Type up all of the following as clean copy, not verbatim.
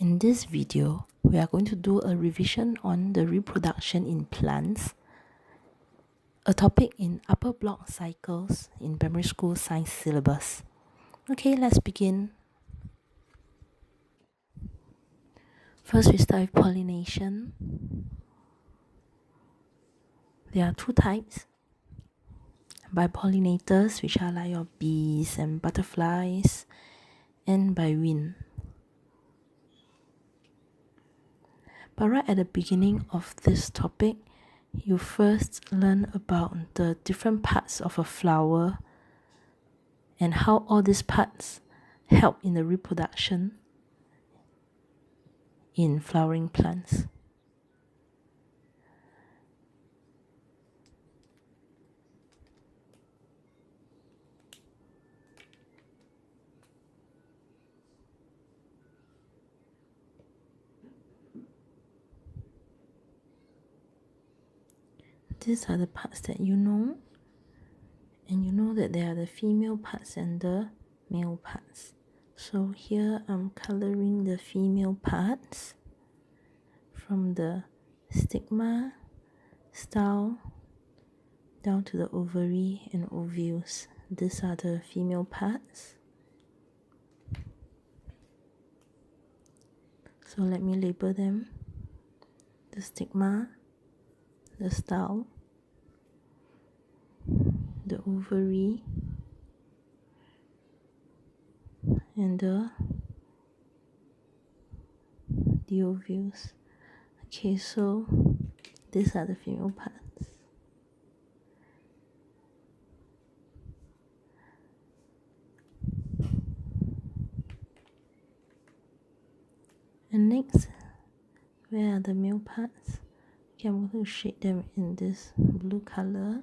In this video, we are going to do a revision on the reproduction in plants, a topic in upper block cycles in primary school science syllabus. Okay, let's begin. First, we start with pollination. There are two types. By pollinators, which are like your bees and butterflies, and by wind. But right at the beginning of this topic, you first learn about the different parts of a flower and how all these parts help in the reproduction in flowering plants. These are the parts that you know, and you know that there are the female parts and the male parts. So here I'm coloring the female parts from the stigma, style, down to the ovary and ovules. These are the female parts. So let me label them. The stigma, the style, the ovary, and the ovules. Okay, so these are the female parts. And next, where are the male parts? Okay, I'm going to shade them in this blue color.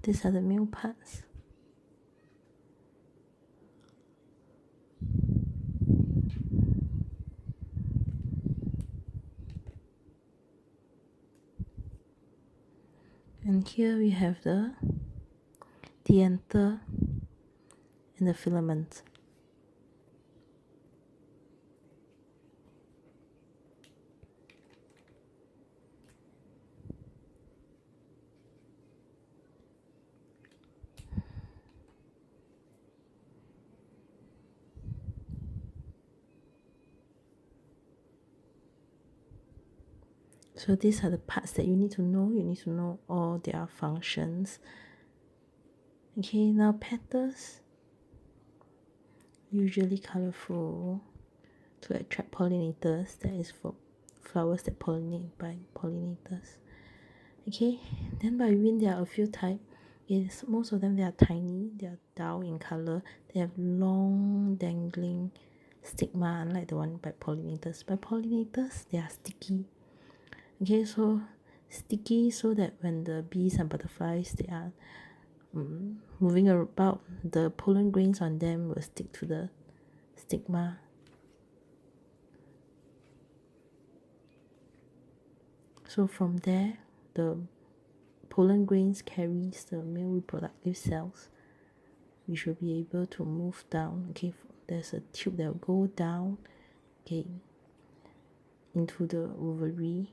These are the male parts. And here we have the anther and the filament. So these are the parts that you need to know. You need to know all their functions. Okay, now petals, usually colorful to attract pollinators. That is for flowers that pollinate by pollinators. Okay, then by wind there are a few types. Most of them they are tiny, they are dull in color, they have long dangling stigma, unlike the one by pollinators. By pollinators, they are sticky. Okay, so sticky so that when the bees and butterflies they are moving about, the pollen grains on them will stick to the stigma. So from there, the pollen grains carries the male reproductive cells. We should be able to move down. Okay, there's a tube that will go down, okay, into the ovary.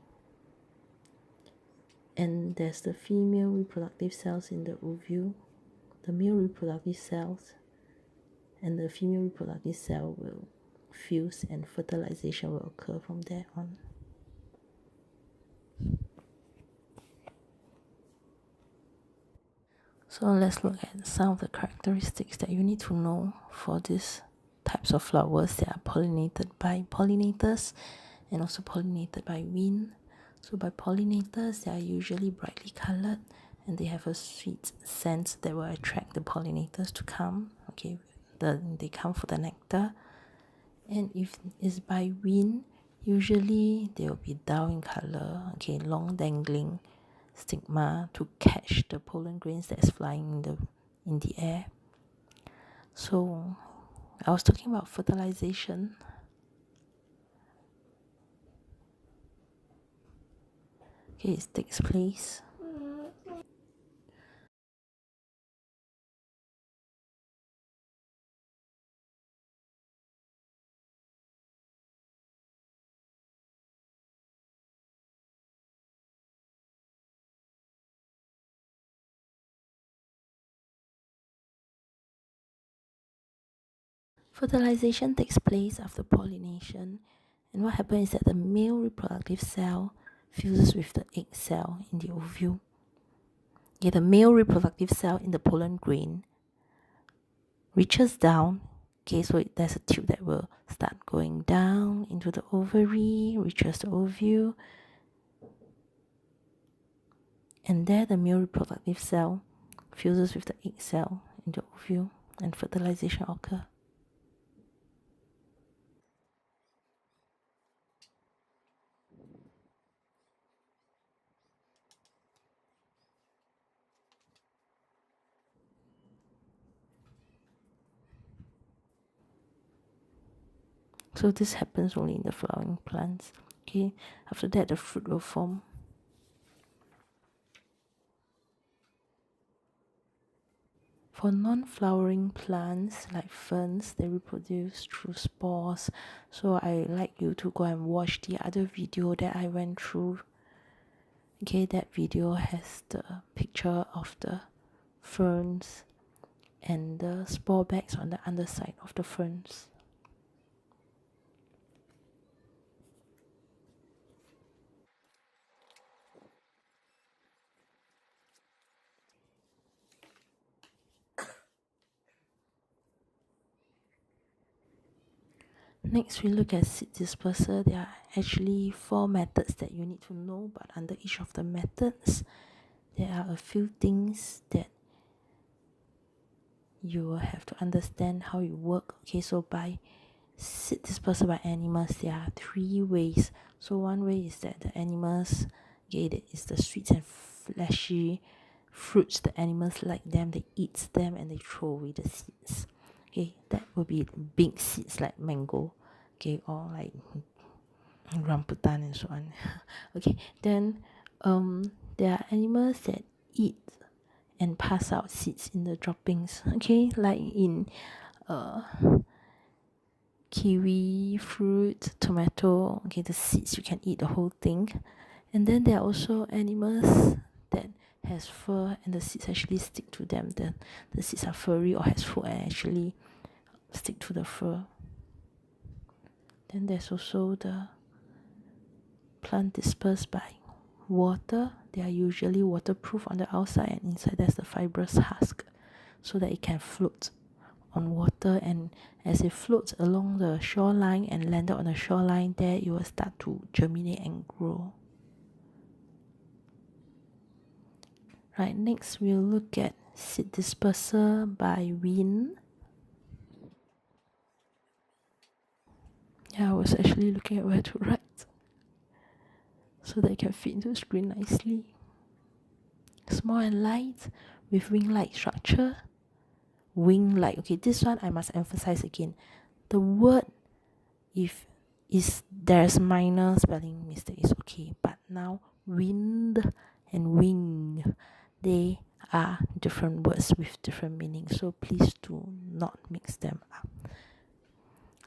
And there's the female reproductive cells in the ovule, the male reproductive cells, and the female reproductive cell will fuse and fertilization will occur from there on. So let's look at some of the characteristics that you need to know for these types of flowers that are pollinated by pollinators and also pollinated by wind. So by pollinators, they are usually brightly colored and they have a sweet scent that will attract the pollinators to come. Okay, they come for the nectar. And if it's by wind, usually they will be dull in color, okay, long dangling stigma to catch the pollen grains that is flying in the air. So I was talking about fertilization. Okay, it takes place Fertilization takes place after pollination, and what happens is that the male reproductive cell fuses with the egg cell in the ovule. Okay, the male reproductive cell in the pollen grain reaches down. Okay, so there's a tube that will start going down into the ovary, reaches the ovule, and there the male reproductive cell fuses with the egg cell in the ovule, and fertilization occurs. So this happens only in the flowering plants. Okay, after that the fruit will form. For non-flowering plants like ferns, they reproduce through spores. So I like you to go and watch the other video that I went through. Okay, that video has the picture of the ferns and the spore bags on the underside of the ferns. Next, we look at seed dispersal. There are actually 4 methods that you need to know, but under each of the methods, there are a few things that you will have to understand how it works. Okay, so by seed dispersal by animals, there are 3 ways. So one way is that the animals, okay, that is the sweet and fleshy fruits. The animals like them, they eat them and they throw away the seeds. Okay, that would be big seeds like mango, okay, or like rambutan and so on. Okay, then there are animals that eat and pass out seeds in the droppings. Okay, like in kiwi fruit, tomato. Okay, the seeds you can eat the whole thing. And then there are also animals that has fur and the seeds actually stick to them. The seeds are furry or has fur and actually stick to the fur. Then there's also the plant dispersed by water. They are usually waterproof on the outside, and inside there's the fibrous husk so that it can float on water, and as it floats along the shoreline and landed on the shoreline, there it will start to germinate and grow. Right, next we'll look at seed dispersal by wind. Yeah, I was actually looking at where to write so that it can fit into the screen nicely. Small and light with wing-like structure. Wing-like. Okay, this one I must emphasize again. The word, if there's minor spelling mistake, is okay. But now wind and wing, they are different words with different meanings. So please do not mix them up.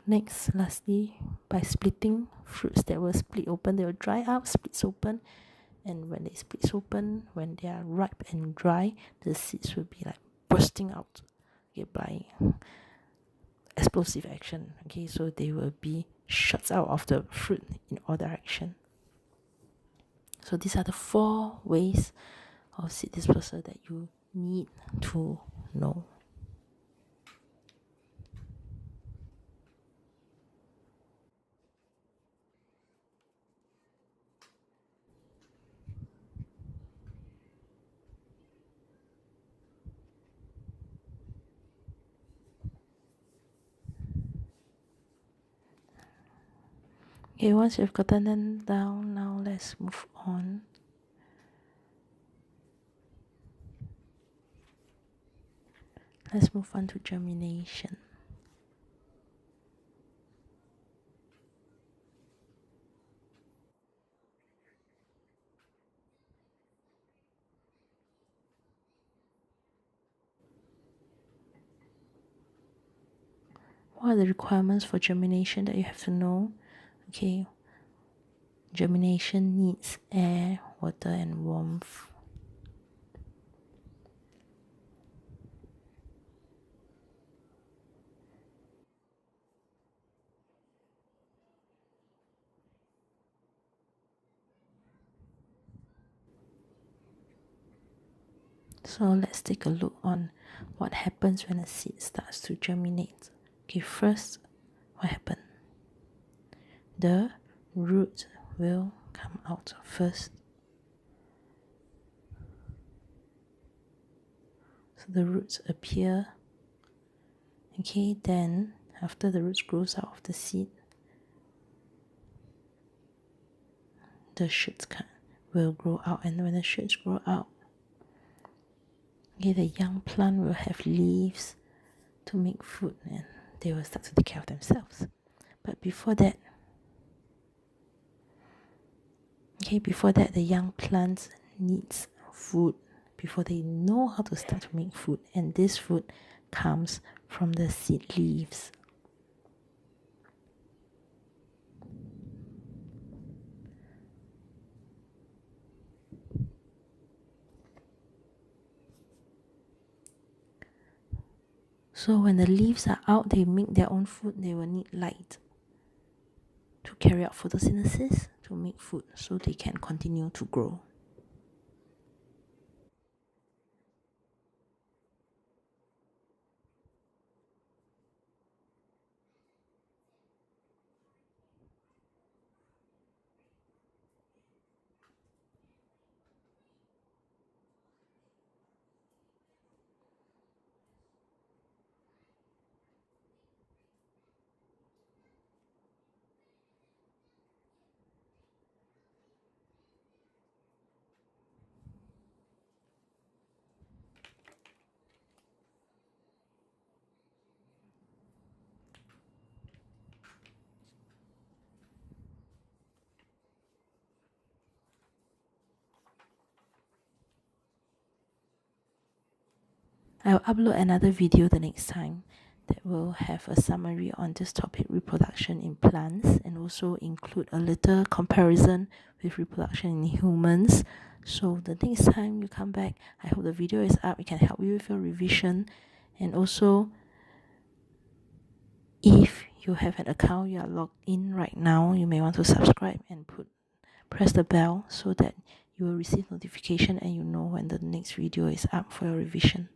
Next, lastly, by splitting, fruits that will split open, they will dry up, splits open, and when they split open, when they are ripe and dry, the seeds will be like bursting out, okay, by explosive action. Okay, so they will be shots out of the fruit in all direction. So these are the 4 ways of seed dispersal that you need to know. Okay, once you've gotten them down, now let's move on. Let's move on to germination. What are the requirements for germination that you have to know? Okay, germination needs air, water, and warmth. So let's take a look on what happens when a seed starts to germinate. Okay, first, what happened? The root will come out first. So the roots appear. Okay, then after the roots grows out of the seed, the shoots will grow out, and when the shoots grow out, okay, the young plant will have leaves to make food, and they will start to take care of themselves. But before that, the young plants needs food before they know how to start to make food, and this food comes from the seed leaves. So when the leaves are out, they make their own food. They will need light to carry out photosynthesis to make food, so they can continue to grow. I'll upload another video the next time that will have a summary on this topic, reproduction in plants, and also include a little comparison with reproduction in humans. So the next time you come back, I hope the video is up. It can help you with your revision. And also, if you have an account, you are logged in right now, you may want to subscribe and press the bell so that you will receive notification and you know when the next video is up for your revision.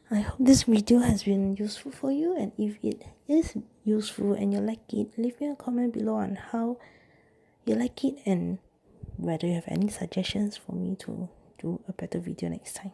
I hope this video has been useful for you, and if it is useful and you like it, leave me a comment below on how you like it and whether you have any suggestions for me to do a better video next time.